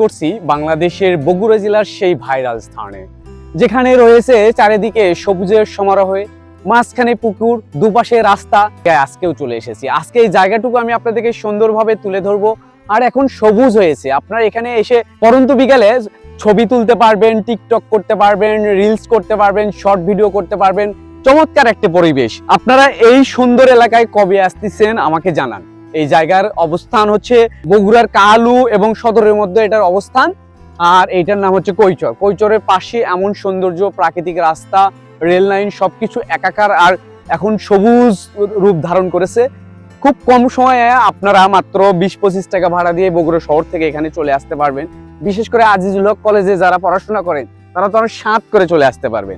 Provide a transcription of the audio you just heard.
করছি বাংলাদেশের বগুড়া জেলার সেই ভাইরাল স্থানে, যেখানে রয়েছে চারিদিকে সবুজের সমারোহে, মাঝখানে পুকুর, দুপাশে রাস্তা। আজকেও চলে এসেছি। আজকে এই জায়গাটুকু আমি আপনাদেরকে সুন্দরভাবে তুলে ধরবো। আর এখন সবুজ হয়েছে, আপনারা এখানে এসে পরন্ত বিকালে ছবি তুলতে পারবেন, টিকটক করতে পারবেন, রিলস করতে পারবেন, শর্ট ভিডিও করতে পারবেন। চমৎকার একটা পরিবেশ। আপনারা এই সুন্দর এলাকায় কবে আসতেছেন আমাকে জানান। এই জায়গার অবস্থান হচ্ছে বগুড়ার কালু এবং সদরের মধ্যে এটার অবস্থান। আর এইটার নাম হচ্ছে কৈচর। কৈচরের পাশে এমন সৌন্দর্য, প্রাকৃতিক রাস্তা, রেল লাইন সবকিছু একাকার আর এখন সবুজ রূপ ধারণ করেছে। খুব কম সময়ে আপনারা মাত্র 20-25 টাকা ভাড়া দিয়ে বগুড়া শহর থেকে এখানে চলে আসতে পারবেন। বিশেষ করে আজিজুল হক কলেজে যারা পড়াশোনা করেন তারা তো 7 করে চলে আসতে পারবেন।